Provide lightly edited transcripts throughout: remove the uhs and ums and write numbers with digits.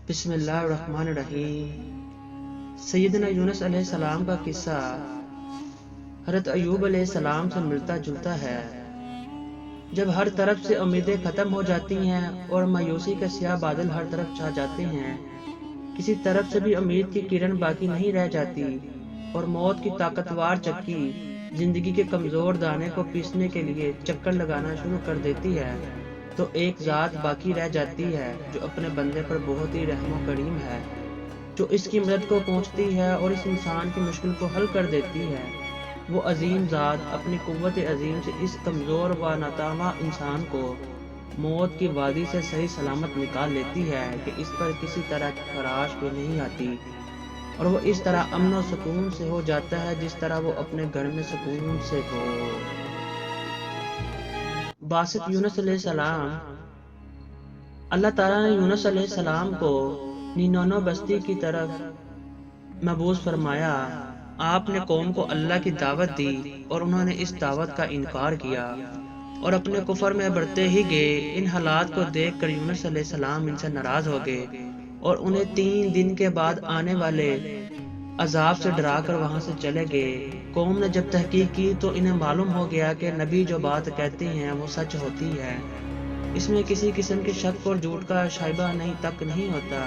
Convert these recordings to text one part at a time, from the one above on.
بسم اللہ الرحمن الرحیم۔ سیدنا یونس علیہ السلام کا قصہ حضرت ایوب علیہ السلام سے ملتا جلتا ہے۔ جب ہر طرف سے امیدیں ختم ہو جاتی ہیں اور مایوسی کے سیاہ بادل ہر طرف چھا جاتے ہیں، کسی طرف سے بھی امید کی کرن باقی نہیں رہ جاتی اور موت کی طاقتور چکی زندگی کے کمزور دانے کو پیسنے کے لیے چکر لگانا شروع کر دیتی ہے، تو ایک ذات باقی رہ جاتی ہے جو اپنے بندے پر بہت ہی رحم و کریم ہے، جو اس کی مدد کو پہنچتی ہے اور اس انسان کی مشکل کو حل کر دیتی ہے۔ وہ عظیم ذات اپنی قوت عظیم سے اس کمزور و ناتواں انسان کو موت کی وادی سے صحیح سلامت نکال لیتی ہے کہ اس پر کسی طرح کی خراش بھی نہیں آتی، اور وہ اس طرح امن و سکون سے ہو جاتا ہے جس طرح وہ اپنے گھر میں سکون سے ہو۔ باسط یونس علیہ السلام۔ اللہ تعالیٰ نے یونس علیہ السلام کو نینوے بستی کی طرف مبعوث فرمایا۔ آپ نے قوم کو اللہ کی دعوت دی اور انہوں نے اس دعوت کا انکار کیا اور اپنے کفر میں بڑھتے ہی گئے۔ ان حالات کو دیکھ کر یونس علیہ السلام ان سے ناراض ہو گئے اور انہیں 3 دن کے بعد آنے والے عذاب سے ڈرا کر وہاں سے چلے گئے۔ قوم نے جب تحقیق کی تو انہیں معلوم ہو گیا کہ نبی جو بات کہتے ہیں وہ سچ ہوتی ہے، اس میں کسی قسم کے شک اور جھوٹ کا شائبہ تک نہیں ہوتا۔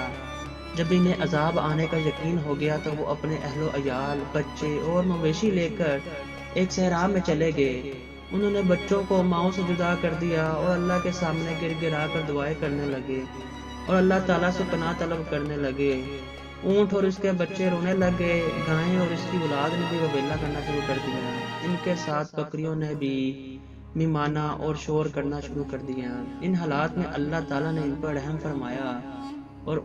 جب انہیں عذاب آنے کا یقین ہو گیا تو وہ اپنے اہل و عیال، بچے اور مویشی لے کر ایک صحرا میں چلے گئے۔ انہوں نے بچوں کو ماؤں سے جدا کر دیا اور اللہ کے سامنے گر گرا کر دعائیں کرنے لگے اور اللہ تعالیٰ سے پناہ طلب کرنے لگے۔ اونٹ اور اس کے بچے رونے لگے، گائیں اور اس کی اولاد نے بھی وبیلا کرنا شروع کر دیا۔ ان کے ساتھ بکریوں نے بھی میمانا اور شور کرنا شروع کر دیا۔ ان حالات میں اللہ تعالیٰ نے ان پر رحم فرمایا اور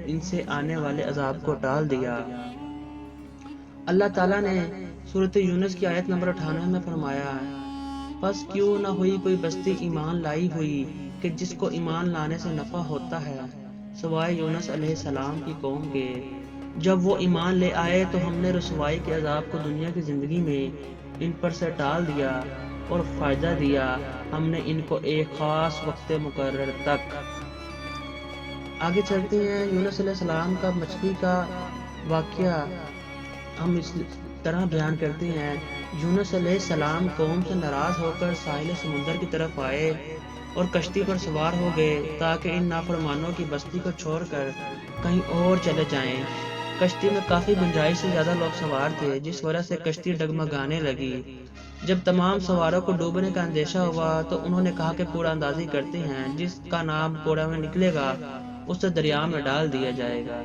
ان سے آنے والے عذاب کو ٹال دیا۔ اللہ تعالیٰ نے سورۃ یونس کی آیت نمبر 98 میں فرمایا، پس کیوں نہ ہوئی کوئی بستی ایمان لائی ہوئی کہ جس کو ایمان لانے سے نفع ہوتا ہے سوائے یونس علیہ السلام کی قوم کے۔ جب وہ ایمان لے آئے تو ہم نے رسوائی کے عذاب کو دنیا کی زندگی میں ان پر سے ٹال دیا اور فائدہ دیا۔ ہم نے ان کو ایک خاص وقت مقرر تک۔ آگے چلتے ہیں۔ یونس علیہ السلام کا مچھلی کا واقعہ ہم اس طرح بیان کرتے ہیں۔ یونس علیہ السلام قوم سے ناراض ہو کر ساحل سمندر کی طرف آئے اور کشتی پر سوار ہو گئے تاکہ ان نافرمانوں کی بستی کو چھوڑ کر کہیں اور چلے جائیں۔ کشتی میں کافی گنجائش سے زیادہ لوگ سوار تھے، جس وجہ سے کشتی ڈگمگانے لگی۔ جب تمام سواروں کو ڈوبنے کا اندیشہ ہوا تو انہوں نے کہا کہ کوڑا اندازی کرتے ہیں، جس کا نام کوڑا میں نکلے گا اسے دریا میں ڈال دیا جائے گا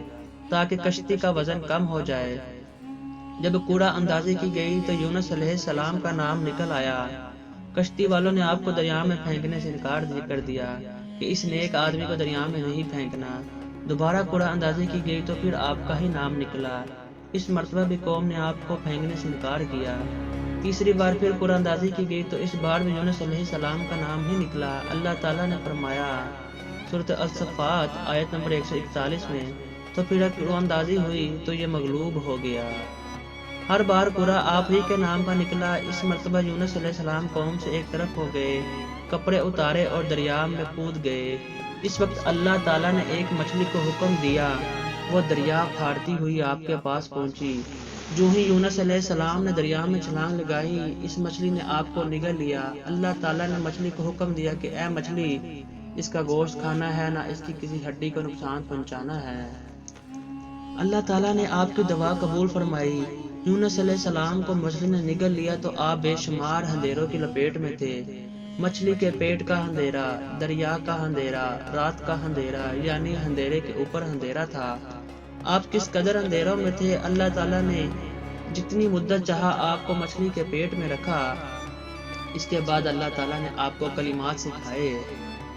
تاکہ کشتی کا وزن کم ہو جائے۔ جب کوڑا اندازی کی گئی تو یونس علیہ السلام کا نام نکل آیا۔ کشتی والوں نے آپ کو دریا میں پھینکنے سے انکار کر دیا کہ اس نیک آدمی کو دریا میں نہیں پھینکنا۔ دوبارہ کوڑا اندازی کی گئی تو پھر آپ کا ہی نام نکلا۔ اس مرتبہ بھی قوم نے آپ کو پھینکنے سے انکار کیا۔ تیسری بار پھر کوڑا اندازی کی گئی تو اس بار بھی یونس علیہ السلام کا نام ہی نکلا۔ اللہ تعالیٰ نے فرمایا سورۃ الصفات آیت نمبر 141 میں، تو پھر کوڑا اندازی ہوئی تو یہ مغلوب ہو گیا۔ ہر بار کوڑا آپ ہی کے نام کا نکلا۔ اس مرتبہ یونس علیہ السلام قوم سے ایک طرف ہو گئے، کپڑے اتارے اور دریا میں کود گئے۔ اس وقت اللہ تعالیٰ نے ایک مچھلی کو حکم دیا، وہ دریا پھاڑتی ہوئی آپ کے پاس پہنچی۔ جو ہی یونس علیہ السلام نے دریا میں چھلانگ لگائی، اس مچھلی نے آپ کو نگل لیا۔ اللہ تعالیٰ نے مچھلی کو حکم دیا کہ اے مچھلی، اس کا گوشت کھانا ہے، نہ اس کی کسی ہڈی کو نقصان پہنچانا ہے۔ اللہ تعالیٰ نے آپ کی دعا قبول فرمائی۔ یونس علیہ السلام کو مچھلی نے نگل لیا تو آپ بے شمار اندھیروں کی لپیٹ میں تھے۔ مچھلی کے پیٹ کا اندھیرا، دریا کا اندھیرا، رات کا اندھیرا، یعنی اندھیرے کے اوپر اندھیرا تھا۔ آپ کس قدر اندھیروں میں تھے، اللہ تعالیٰ نے جتنی مدت چاہا آپ کو مچھلی کے پیٹ میں رکھا۔ اس کے بعد اللہ تعالیٰ نے آپ کو کلمات سکھائے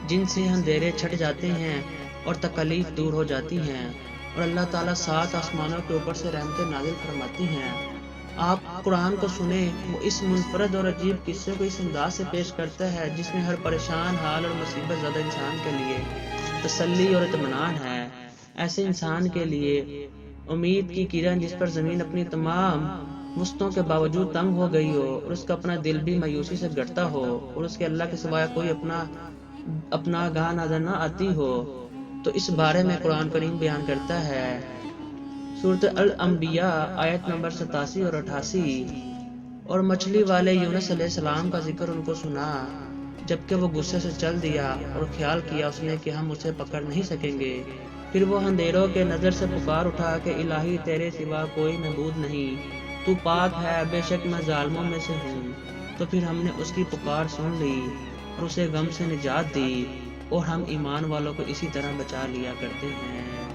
جن سے اندھیرے چھٹ جاتے ہیں اور تکلیف دور ہو جاتی ہیں، اور اللہ تعالیٰ 7 آسمانوں کے اوپر سے رحمتیں نازل فرماتی ہیں۔ آپ قرآن کو سنیں، وہ اس منفرد اور عجیب قصے کو اس انداز سے پیش کرتا ہے جس میں ہر پریشان حال اور مصیبت زدہ انسان کے لیے تسلی اور اطمینان ہے۔ ایسے انسان کے لیے امید کی کرن جس پر زمین اپنی تمام وسعتوں کے باوجود تنگ ہو گئی ہو اور اس کا اپنا دل بھی مایوسی سے گھٹتا ہو اور اس کے اللہ کے سوائے کوئی اپنا گاہ نظر نہ آتی ہو، تو اس بارے میں قرآن کریم بیان کرتا ہے، سورۃ الانبیاء آیت نمبر 87 اور 88، اور مچھلی والے یونس علیہ السلام کا ذکر ان کو سنا جبکہ وہ غصے سے چل دیا اور خیال کیا اس نے کہ ہم اسے پکڑ نہیں سکیں گے۔ پھر وہ اندھیروں کے نظر سے پکار اٹھا کہ الہی تیرے سوا کوئی معبود نہیں، تو پاک ہے، بے شک میں ظالموں میں سے ہوں۔ تو پھر ہم نے اس کی پکار سن لی اور اسے غم سے نجات دی، اور ہم ایمان والوں کو اسی طرح بچا لیا کرتے ہیں۔